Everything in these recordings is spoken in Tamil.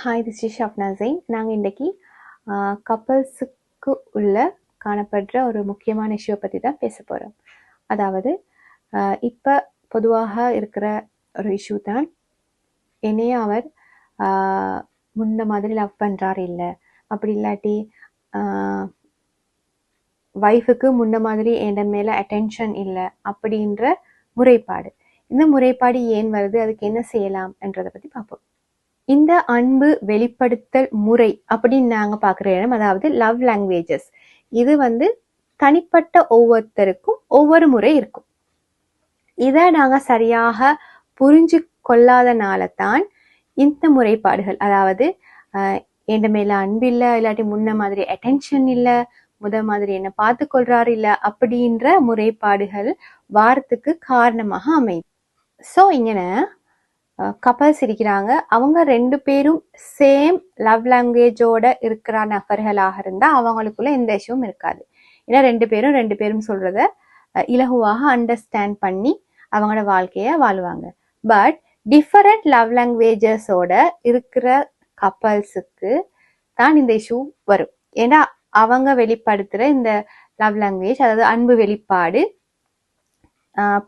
Hi, this is Shabna Jain. நாங்கள் இன்றைக்கி கப்பல்ஸுக்கு உள்ள காணப்படுற ஒரு முக்கியமான இஷ்யூவை பற்றி தான் பேச போகிறோம். அதாவது இப்போ பொதுவாக இருக்கிற ஒரு இஷ்யூ தான், என்னையே அவர் முன்ன மாதிரி லவ் பண்ணுறாரு இல்லை, அப்படி இல்லாட்டி வைஃபுக்கு முன்ன மாதிரி என் மேலே அட்டென்ஷன் இல்லை அப்படின்ற முறைப்பாடு. இந்த முறைப்பாடு ஏன் வருது, அதுக்கு என்ன செய்யலாம் என்றதை பற்றி பார்ப்போம். இந்த அன்பு வெளிப்படுத்தல் முறை அப்படின்னு நாங்கள் பார்க்குற இடம், அதாவது லவ் லாங்குவேஜஸ், இது தனிப்பட்ட ஒவ்வொருத்தருக்கும் ஒவ்வொரு முறை இருக்கும். இதை நாங்கள் சரியாக புரிஞ்சு கொள்ளாதனால தான் இந்த முறைப்பாடுகள், அதாவது எந்த மேல அன்பு இல்லை, இல்லாட்டி முன்ன மாதிரி அட்டென்ஷன் இல்லை, மாதிரி என்ன பார்த்து கொள்றாரு இல்லை அப்படின்ற முறைப்பாடுகள் வாரத்துக்கு காரணமாக அமையும். ஸோ இங்கே கப்பல்ஸ் இருக்கிறாங்க, அவங்க ரெண்டு பேரும் சேம் லவ் லாங்குவேஜோட இருக்கிற நபர்களாக இருந்தால் அவங்களுக்குள்ள எந்த இஷ்யூவும் இருக்காது. ஏன்னா ரெண்டு பேரும் சொல்றத இலகுவாக அண்டர்ஸ்டாண்ட் பண்ணி அவங்களோட வாழ்க்கைய வாழ்வாங்க. பட் டிஃபரெண்ட் லவ் லாங்குவேஜஸோட இருக்கிற கப்பல்ஸுக்கு தான் இந்த இஷ்யூ வரும். ஏன்னா அவங்க வெளிப்படுத்துகிற இந்த லவ் லாங்குவேஜ், அதாவது அன்பு வெளிப்பாடு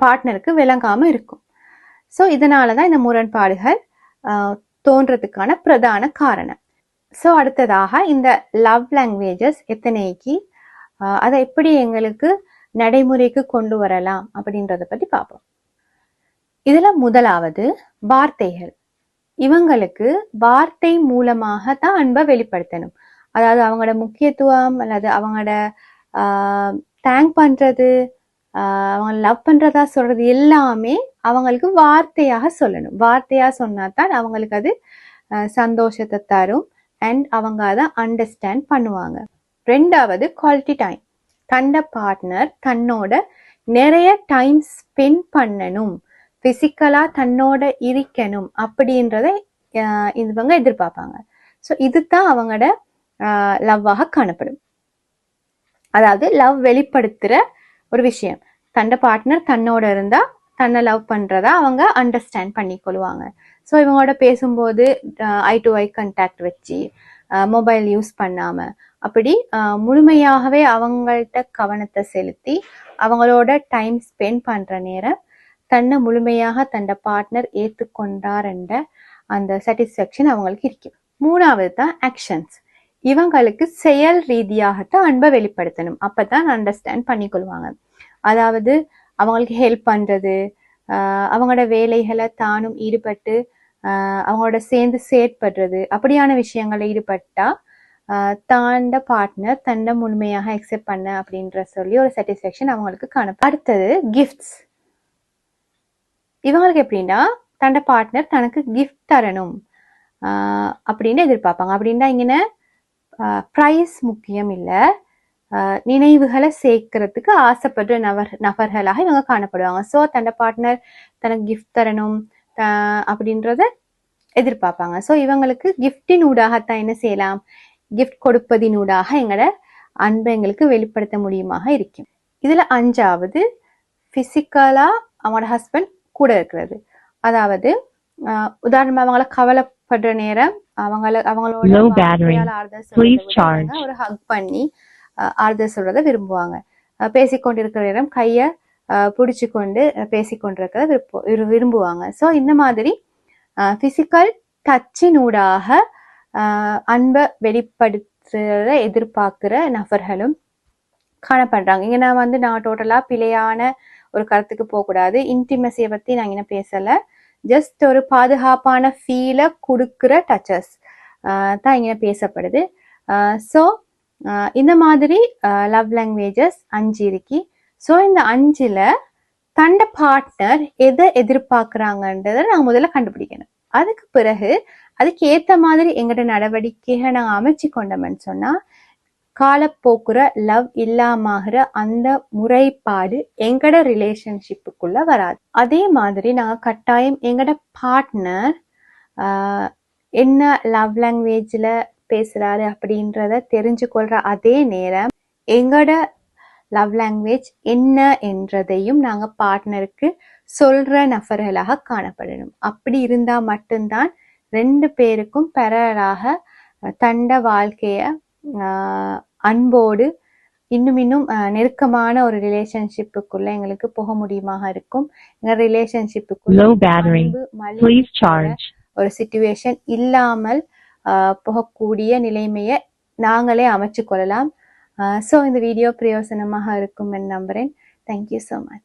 பார்ட்னருக்கு விளங்காம இருக்கும். ஸோ இதனால தான் இந்த முரண்பாடுகள் தோன்றதுக்கான பிரதான காரணம். ஸோ அடுத்ததாக இந்த லவ் லாங்குவேஜஸ் எத்தனைக்கு, அதை எப்படி எங்களுக்கு நடைமுறைக்கு கொண்டு வரலாம் அப்படின்றத பற்றி பார்ப்போம். இதில் முதலாவது வார்த்தைகள். இவங்களுக்கு வார்த்தை மூலமாக தான் அன்பை வெளிப்படுத்தணும். அதாவது அவங்களோட முக்கியத்துவம் அல்லது அவங்களோட தேங்க் பண்ணுறது, அவங்க லவ் பண்றதா சொல்றது எல்லாமே அவங்களுக்கு வார்த்தையாக சொல்லணும். வார்த்தையா சொன்னா தான் அவங்களுக்கு அது சந்தோஷத்தை தரும் அண்ட் அவங்க அதை அண்டர்ஸ்டாண்ட் பண்ணுவாங்க. ரெண்டாவது குவாலிட்டி டைம். தன்ன பார்ட்னர் தன்னோட நிறைய டைம் ஸ்பெண்ட் பண்ணணும், பிசிக்கலா தன்னோட இருக்கணும் அப்படின்றத இவங்க எதிர்பார்ப்பாங்க. ஸோ இதுதான் அவங்களோட லவ்வாக காணப்படும். அதாவது லவ் வெளிப்படுத்துற ஒரு விஷயம். தன்னை பார்ட்னர் தன்னோட இருந்தா தன்னை லவ் பண்றதா அவங்க அண்டர்ஸ்டாண்ட் பண்ணிக்கொள்வாங்க. ஸோ இவங்களோட பேசும்போது ஐ டு ஐ கண்டாக்ட் வச்சு, மொபைல் யூஸ் பண்ணாம, அப்படி முழுமையாகவே அவங்கள்ட்ட கவனத்தை செலுத்தி அவங்களோட டைம் ஸ்பெண்ட் பண்ற நேரம் தன்னை முழுமையாக தன்னை பார்ட்னர் ஏற்றுக்கொண்டார் என்ற அந்த சாட்டிஸ்ஃபேக்ஷன் அவங்களுக்கு இருக்கும். மூணாவது தான் ஆக்ஷன்ஸ். இவங்களுக்கு செயல் ரீதியாகத்தான் அன்பை வெளிப்படுத்தணும், அப்பதான் அண்டர்ஸ்டாண்ட் பண்ணிக்கொள்வாங்க. அதாவது அவங்களுக்கு ஹெல்ப் பண்றது, அவங்களோட வேலைகளை தானும் ஈடுபட்டு அவங்களோட சேர்ந்து செயற்படுறது, அப்படியான விஷயங்களை ஈடுபட்டா தாண்ட பார்ட்னர் தன்னை முழுமையாக அக்செப்ட் பண்ண அப்படின்ற சொல்லி ஒரு சாட்டிஸ்ஃபேக்ஷன் அவங்களுக்கு காணப்படும். அடுத்தது கிஃப்ட்ஸ். இவங்களுக்கு எப்படின்னா தன்ட பார்ட்னர் தனக்கு கிஃப்ட் தரணும் அப்படின்னு எதிர்பார்ப்பாங்க. அப்படின்னா இங்கே ப்ரைஸ் முக்கியம் இல்லை, நினைவுகளை சேர்க்கறதுக்கு ஆசைப்படுற நபர்களாக இவங்க காணப்படுவாங்க. ஸோ தன்ட பார்ட்னர் தனக்கு கிஃப்ட் தரணும் அப்படின்றத எதிர்பார்ப்பாங்க. ஸோ இவங்களுக்கு கிஃப்டின் ஊடாகத்தான் என்ன செய்யலாம், கிஃப்ட் கொடுப்பதினூடாக எங்களோட அன்பை எங்களுக்கு வெளிப்படுத்த முடியுமாக இருக்கும். இதுல அஞ்சாவது பிசிக்கலா அவங்களோட ஹஸ்பண்ட் கூட இருக்கிறது. அதாவது உதாரணமா அவங்கள கவலைப்படுற நேரம் அவங்களோட ஒரு ஹக் பண்ணி ஆறுதல் சொல்றத விரும்புவாங்க. பேசிக்கொண்டிருக்கிற நேரம் கைய பிடிச்சு கொண்டு பேசிக்கொண்டிருக்கிறத விரும்புவாங்க. ஸோ இந்த மாதிரி பிசிக்கல் டச்சினூடாக அன்பை வெளிப்படுத்துறத எதிர்பார்க்கிற நபர்களும் காணப்படுறாங்க. இங்க நான் டோட்டலா பிழையான ஒரு கருத்துக்கு போகக்கூடாது. இன்டிமசியை பத்தி நான் இங்க பேசல, ஜஸ்ட் ஒரு பாதுகாப்பான ஃபீலை கொடுக்குற டச்சஸ் தான் இங்க பேசப்படுது. ஸோ இந்த மாதிரி லவ் லாங்குவேஜஸ் 5 இருக்கு. ஸோ இந்த 5ல தண்ட பார்ட்னர் எதை எதிர்பார்க்குறாங்கன்றதை நாங்கள் முதல்ல கண்டுபிடிக்கணும். அதுக்கு பிறகு அதுக்கு ஏற்ற மாதிரி எங்களோட நடவடிக்கைகளை நாங்கள் அமைச்சு கொண்டோம்னு சொன்னா காலப்போக்குற லவ் இல்லாமகிற அந்த முறைப்பாடு எங்கட ரிலேஷன்ஷிப்புக்குள்ள வராது. அதே மாதிரி நாங்க கட்டாயம் எங்கட பார்ட்னர் என்ன லவ் லாங்குவேஜ்ல பேசுறாரு அப்படின்றத தெரிஞ்சு கொள்ற அதே நேரம் எங்கட லவ் லாங்குவேஜ் என்ன என்றதையும் நாங்க பார்ட்னருக்கு சொல்ற நபர்களாக காணப்படணும். அப்படி இருந்தா மட்டும்தான் 2 பேருக்கும் பெறலாக தண்ட வாழ்க்கைய அன்போடு இன்னும் நெருக்கமான ஒரு ரிலேஷன்ஷிப்புக்குள்ள எங்களுக்கு போக முடியுமாக இருக்கும். எங்க ரிலேஷன்ஷிப்புக்குள்ள ஒரு சிச்சுவேஷன் இல்லாமல் போகக்கூடிய நிலைமையை நாங்களே அமைச்சு கொள்ளலாம். ஸோ இந்த வீடியோ பிரயோசனமாக இருக்கும் என்று நம்புறேன். Thank you so much.